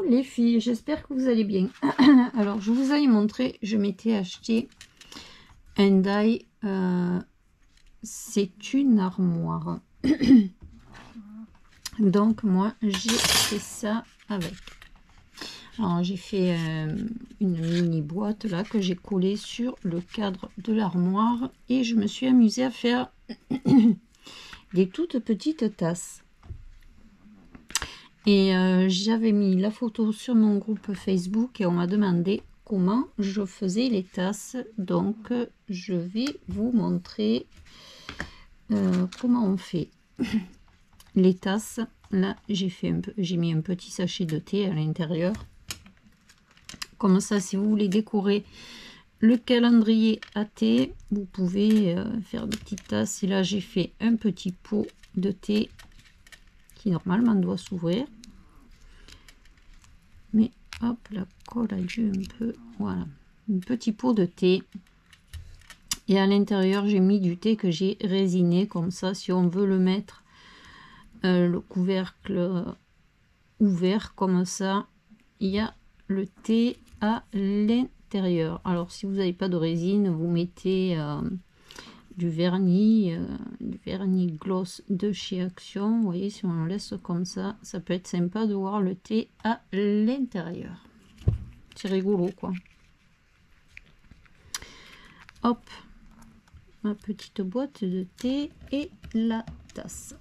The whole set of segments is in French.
les filles, j'espère que vous allez bien. Alors je vous avais montré, je m'étais acheté un die, c'est une armoire. Donc moi j'ai fait ça avec. Alors j'ai fait une mini boîte là que j'ai collée sur le cadre de l'armoire et je me suis amusée à faire des toutes petites tasses. Et j'avais mis la photo sur mon groupe Facebook et on m'a demandé comment je faisais les tasses. Donc je vais vous montrer comment on fait les tasses. Là j'ai mis un petit sachet de thé à l'intérieur. Comme ça, si vous voulez décorer le calendrier à thé, vous pouvez faire des petites tasses. Et là j'ai fait un petit pot de thé qui normalement doit s'ouvrir, mais hop, la colle a dû un peu, voilà, un petit pot de thé, et à l'intérieur j'ai mis du thé que j'ai résiné. Comme ça, si on veut le mettre le couvercle ouvert comme ça, il y a le thé à l'intérieur. Alors si vous n'avez pas de résine, vous mettez du vernis gloss de chez Action. Vous voyez, si on le laisse comme ça, ça peut être sympa de voir le thé à l'intérieur. C'est rigolo quoi. Hop, ma petite boîte de thé et la tasse.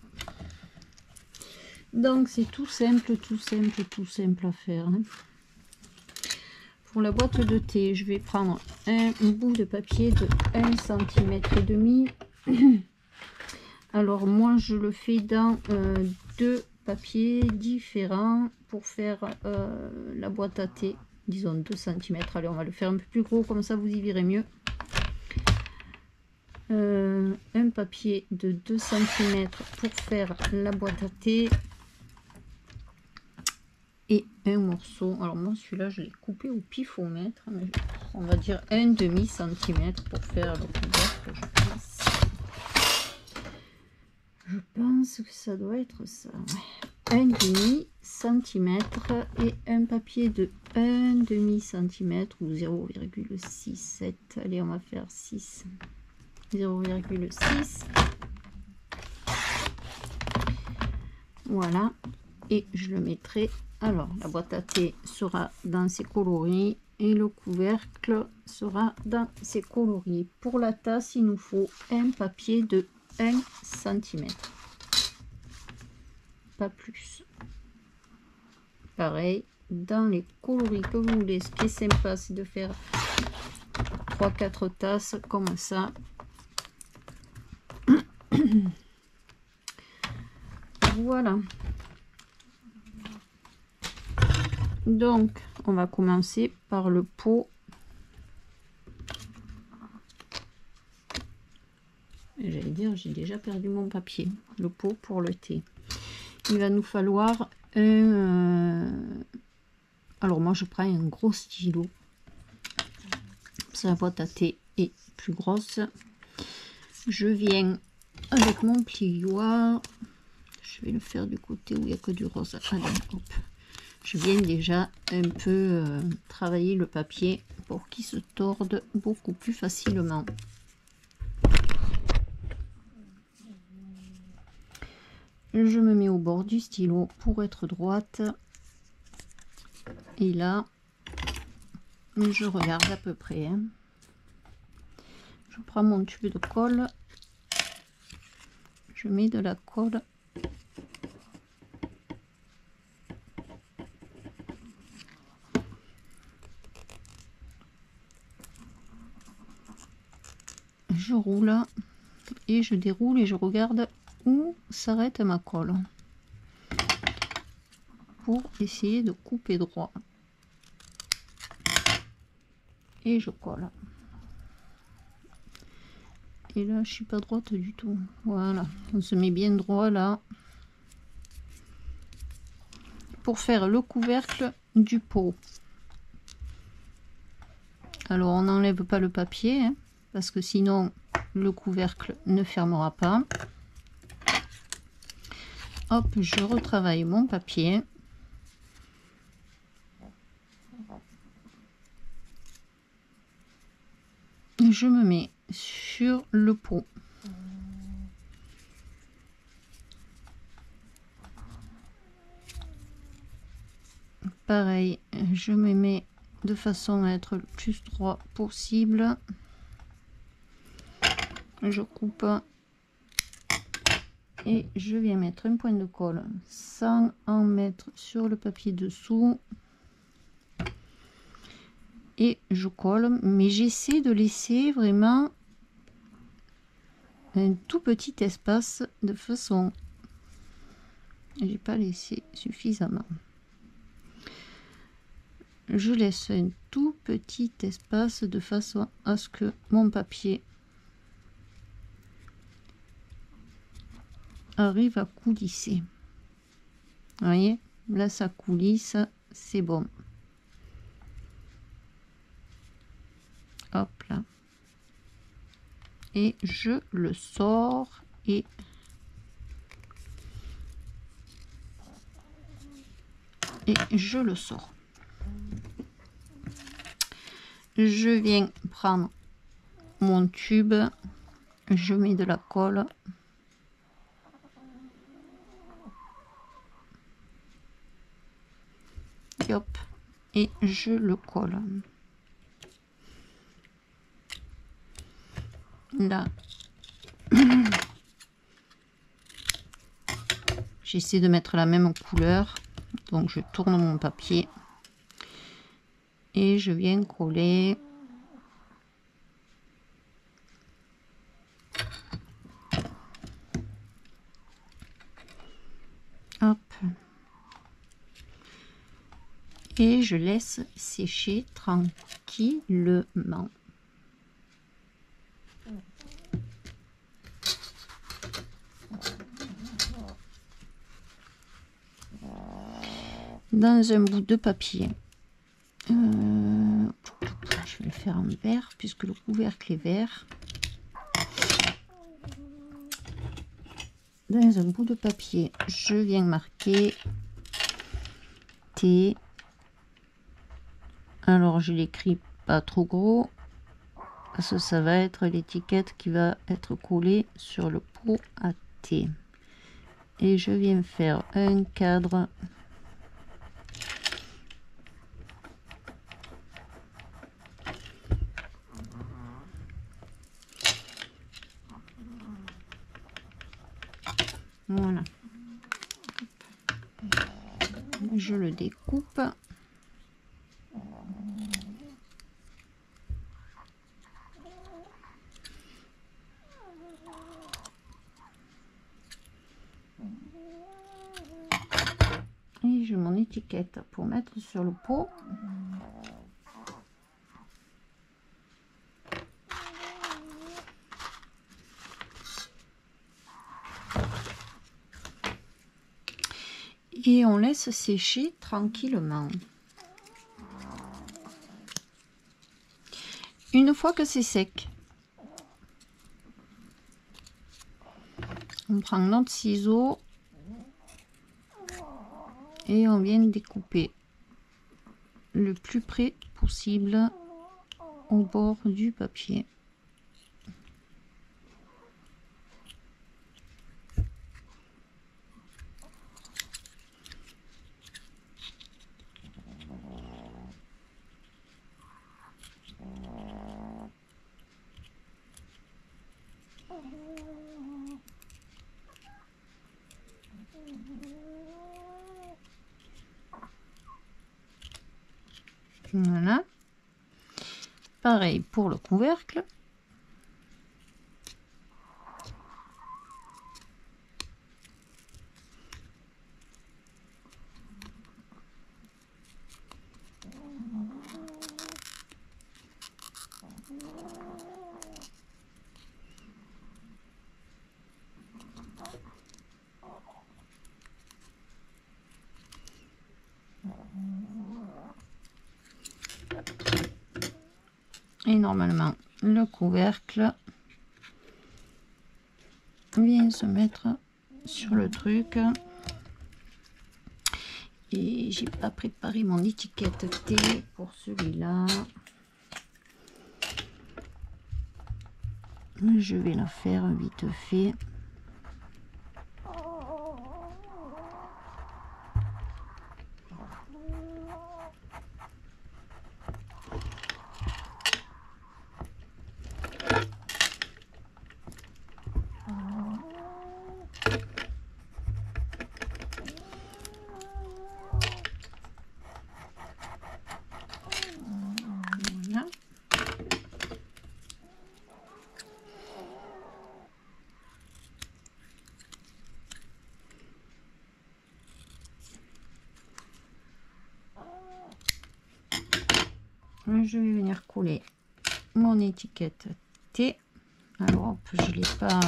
Donc c'est tout simple à faire, hein. Pour la boîte de thé, je vais prendre un bout de papier de 1,5 cm. Alors moi je le fais dans deux papiers différents pour faire la boîte à thé, disons 2 cm. Allez, on va le faire un peu plus gros, comme ça vous y verrez mieux. Un papier de 2 cm pour faire la boîte à thé. Et un morceau, alors moi celui-là je l'ai coupé au pifomètre, mais on va dire 1,5 cm pour faire le couvercle, je pense. Je pense que ça doit être ça. 1,5 cm et un papier de 1,5 cm ou 0,67. Allez, on va faire 6. 0,6. Voilà. Et je le mettrai. Alors, la boîte à thé sera dans ses coloris et le couvercle sera dans ses coloris. Pour la tasse, il nous faut un papier de 1 cm. Pas plus. Pareil, dans les coloris que vous voulez. Ce qui est sympa, c'est de faire 3-4 tasses comme ça. Voilà. Donc, on va commencer par le pot. J'allais dire, j'ai déjà perdu mon papier. Le pot pour le thé. Il va nous falloir un... Alors, moi, je prends un gros stylo. La boîte à thé est plus grosse. Je viens avec mon plioir. Je vais le faire du côté où il n'y a que du rose. Allez, hop. Je viens déjà un peu travailler le papier pour qu'il se torde beaucoup plus facilement. Je me mets au bord du stylo pour être droite. Et là, je regarde à peu près, hein. Je prends mon tube de colle. Je mets de la colle. Je roule et je déroule et je regarde où s'arrête ma colle pour essayer de couper droit. Et je colle. Et là, je suis pas droite du tout. Voilà, on se met bien droit là pour faire le couvercle du pot. Alors, on n'enlève pas le papier, hein, parce que sinon le couvercle ne fermera pas. Hop, je retravaille mon papier. je me mets sur le pot. Pareil, je me mets de façon à être le plus droit possible. Je coupe et je viens mettre un point de colle sans en mettre sur le papier dessous. Et je colle, mais j'essaie de laisser vraiment un tout petit espace de façon, j'ai pas laissé suffisamment. Je laisse un tout petit espace de façon à ce que mon papier arrive à coulisser. Vous voyez, là ça coulisse, c'est bon. Hop là. Et je le sors et je le sors. Je viens prendre mon tube, je mets de la colle. Et hop, et je le colle. Là, j'essaie de mettre la même couleur, donc je tourne mon papier et je viens coller. Hop. Et je laisse sécher tranquillement. Dans un bout de papier. Je vais le faire en vert puisque le couvercle est vert. Dans un bout de papier, je viens marquer T. Alors je l'écris pas trop gros parce que ça va être l'étiquette qui va être collée sur le pot à thé. Et je viens faire un cadre . Voilà. Je le découpe. Et j'ai mon étiquette pour mettre sur le pot. Et on laisse sécher tranquillement. Une fois que c'est sec, on prend notre ciseau et on vient découper le plus près possible au bord du papier. Voilà. Pareil pour le couvercle. Et normalement, le couvercle vient se mettre sur le truc. Et j'ai pas préparé mon étiquette T pour celui-là. Je vais la faire vite fait. Voilà. Je vais venir coller mon étiquette T. Alors, je l'ai pas.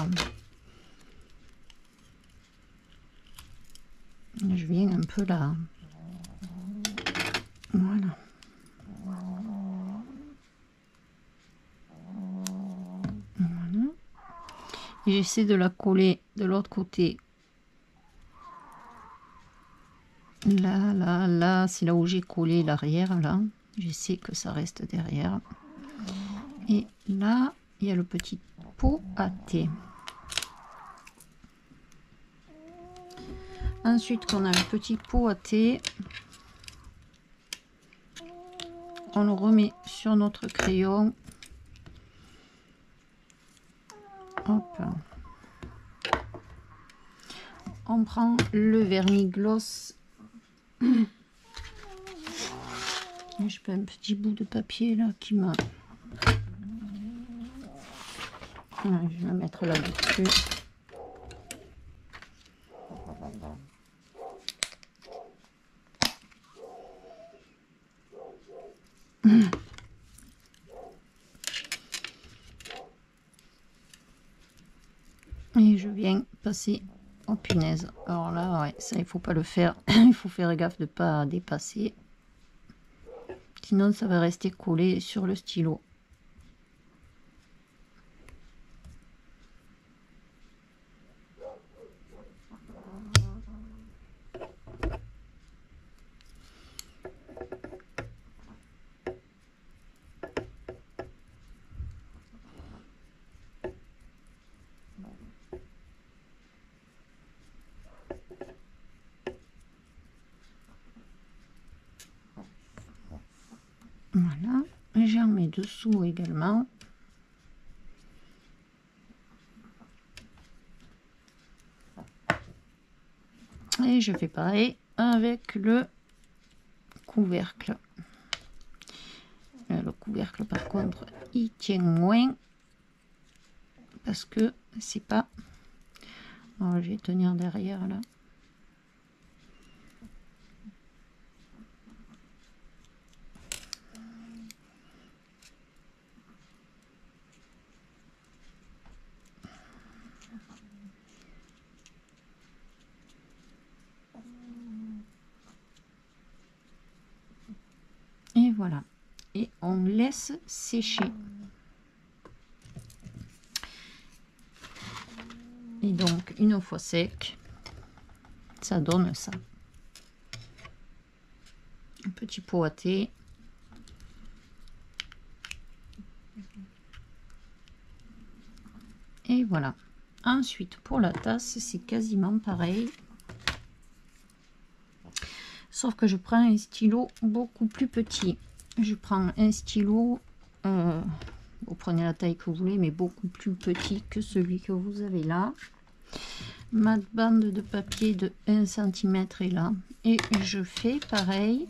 Je viens un peu là. Voilà. Voilà. Et j'essaie de la coller de l'autre côté. Là, là, là, c'est là où j'ai collé l'arrière, là. J'essaie que ça reste derrière. Et là, il y a le petit pot à thé. Ensuite, qu'on a le petit pot à thé, on le remet sur notre crayon. Hop. On prend le vernis-gloss. Je fais un petit bout de papier là qui m'a... Je vais le mettre là-dessus. Et je viens passer en punaise. Alors là, ouais, ça, il faut pas le faire. Il faut faire gaffe de ne pas dépasser. Sinon, ça va rester collé sur le stylo. Voilà, j'en mets dessous également. Et je fais pareil avec le couvercle. Le couvercle, par contre, il tient moins parce que c'est pas... Alors, je vais tenir derrière là. Et voilà. Et on laisse sécher. Et donc, une fois sec, ça donne ça. Un petit pot à thé. Et voilà. Ensuite, pour la tasse, c'est quasiment pareil. Sauf que je prends un stylo beaucoup plus petit. Je prends un stylo, vous prenez la taille que vous voulez, mais beaucoup plus petit que celui que vous avez là. Ma bande de papier de 1 cm est là. Et je fais pareil.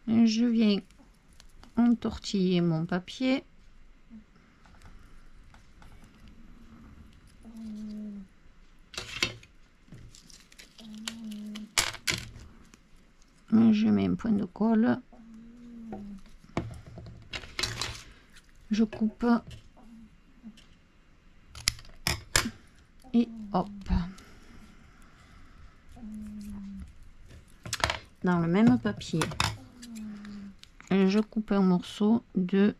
Je viens entortiller mon papier. Je mets un point de colle. Je coupe. Et hop. Dans le même papier. Je coupe un morceau de...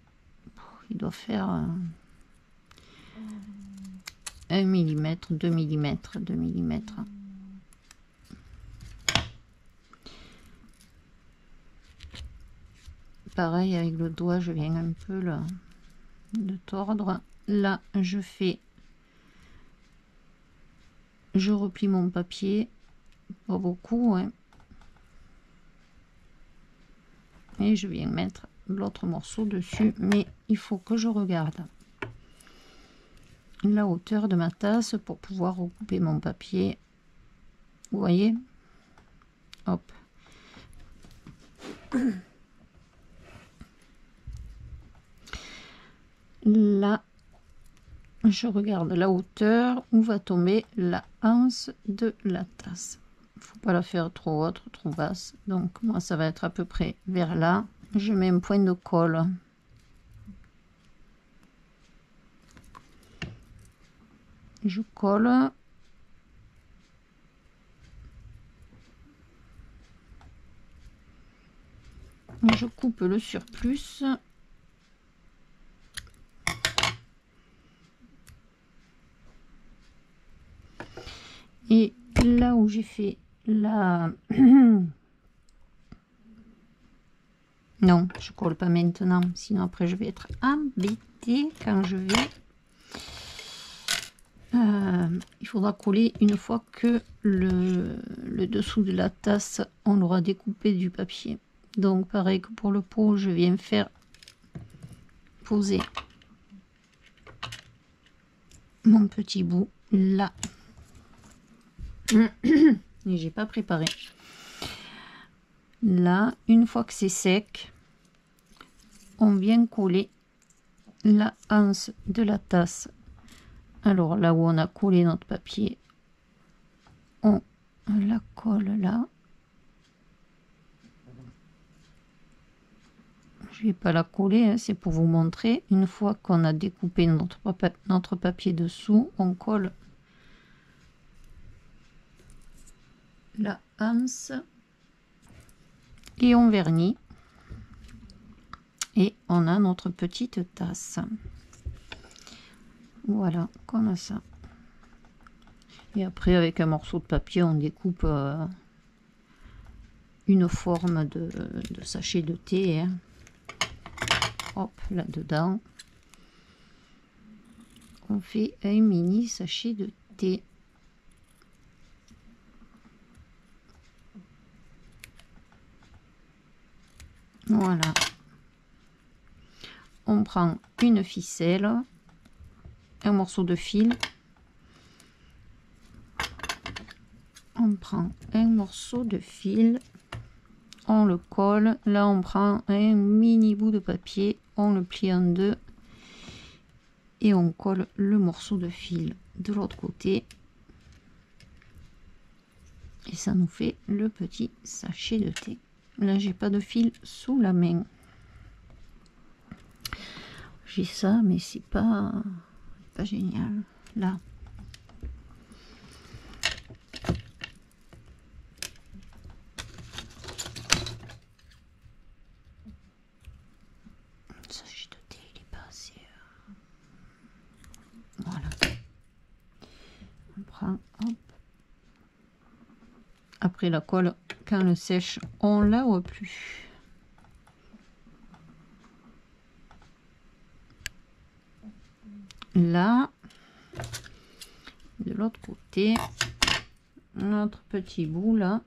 Il doit faire 1 mm, 2 mm, 2 mm. pareil avec le doigt, je viens un peu le tordre. Là, je replie mon papier, pas beaucoup, hein. Et je viens mettre l'autre morceau dessus, mais il faut que je regarde la hauteur de ma tasse pour pouvoir recouper mon papier. Vous voyez, hop. Là, je regarde la hauteur où va tomber la anse de la tasse. Faut pas la faire trop haute, trop basse. Donc moi, ça va être à peu près vers là. Je mets un point de colle. Je colle. Je coupe le surplus. Et là où j'ai fait la... Non, je colle pas maintenant, sinon après je vais être embêtée quand je vais... il faudra coller une fois que le dessous de la tasse, on l'aura découpé du papier. Donc pareil que pour le pot, je viens faire poser mon petit bout là. Et j'ai pas préparé. Là, une fois que c'est sec, on vient coller la anse de la tasse. Alors là où on a collé notre papier, on la colle là. Je vais pas la coller, hein, c'est pour vous montrer. Une fois qu'on a découpé notre papier dessous, on colle la anse et on vernit. Et on a notre petite tasse. Voilà, comme ça. Et après, avec un morceau de papier, on découpe une forme de sachet de thé. Hein. Hop, là-dedans. On fait un mini sachet de thé. Voilà. On prend une ficelle, un morceau de fil. On prend un morceau de fil, on le colle. Là, on prend un mini bout de papier, on le plie en deux et on colle le morceau de fil de l'autre côté. Et ça nous fait le petit sachet de thé. Là, j'ai pas de fil sous la main. J'ai ça, mais c'est pas génial. Là. Le sachet de thé, il est pas assez. Voilà. On prend, hop. Après la colle, quand elle sèche, on la voit plus. Là, de l'autre côté, notre petit bout là.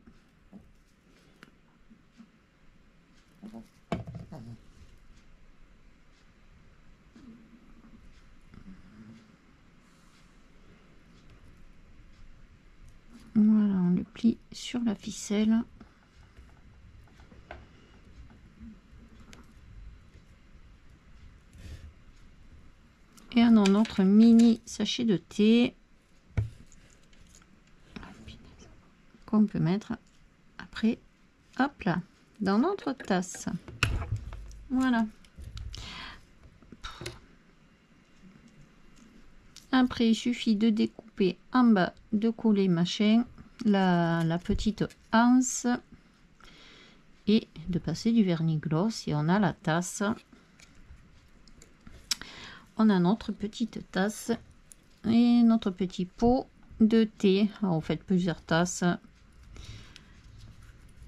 Voilà, on le plie sur la ficelle. Et on a notre mini sachet de thé qu'on peut mettre après, hop là, dans notre tasse. Voilà. Après, il suffit de découper en bas, de coller machin, la petite anse et de passer du vernis gloss et on a la tasse. On a notre petite tasse et notre petit pot de thé. Alors, on fait plusieurs tasses.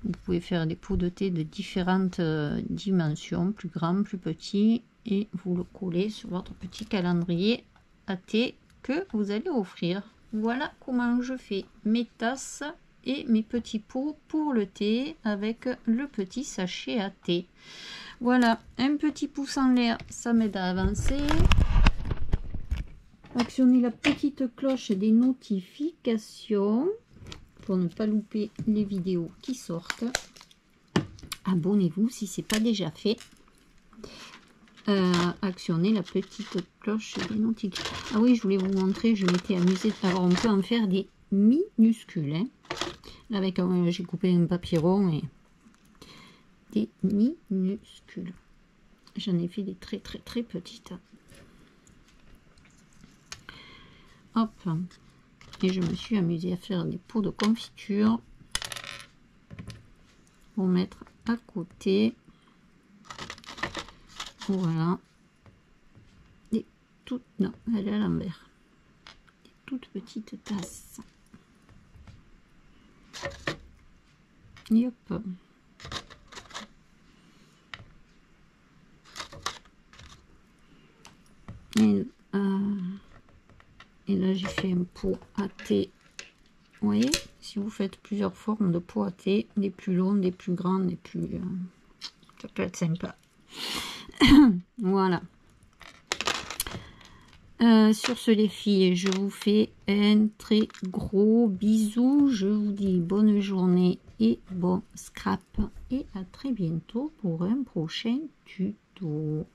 Vous pouvez faire des pots de thé de différentes dimensions, plus grands, plus petits, et vous le collez sur votre petit calendrier à thé que vous allez offrir. Voilà comment je fais mes tasses et mes petits pots pour le thé avec le petit sachet à thé. Voilà, un petit pouce en l'air, ça m'aide à avancer. Actionnez la petite cloche des notifications pour ne pas louper les vidéos qui sortent. Abonnez-vous si ce n'est pas déjà fait. Actionnez la petite cloche des notifications. Ah oui, je voulais vous montrer, je m'étais amusée. Alors on peut en faire des minuscules. Hein. Avec j'ai coupé un papier rond et des minuscules. J'en ai fait des très petites. Hop. Et je me suis amusée à faire des pots de confiture pour mettre à côté. Voilà. Des toutes, non, elle est à l'envers. Des toutes petites tasses. Et hop. Et là, j'ai fait un pot à thé. Vous voyez, si vous faites plusieurs formes de pot à thé, des plus longs, des plus grands, des plus... ça peut être sympa. Voilà. Sur ce, les filles, je vous fais un très gros bisou. Je vous dis bonne journée et bon scrap. Et à très bientôt pour un prochain tuto.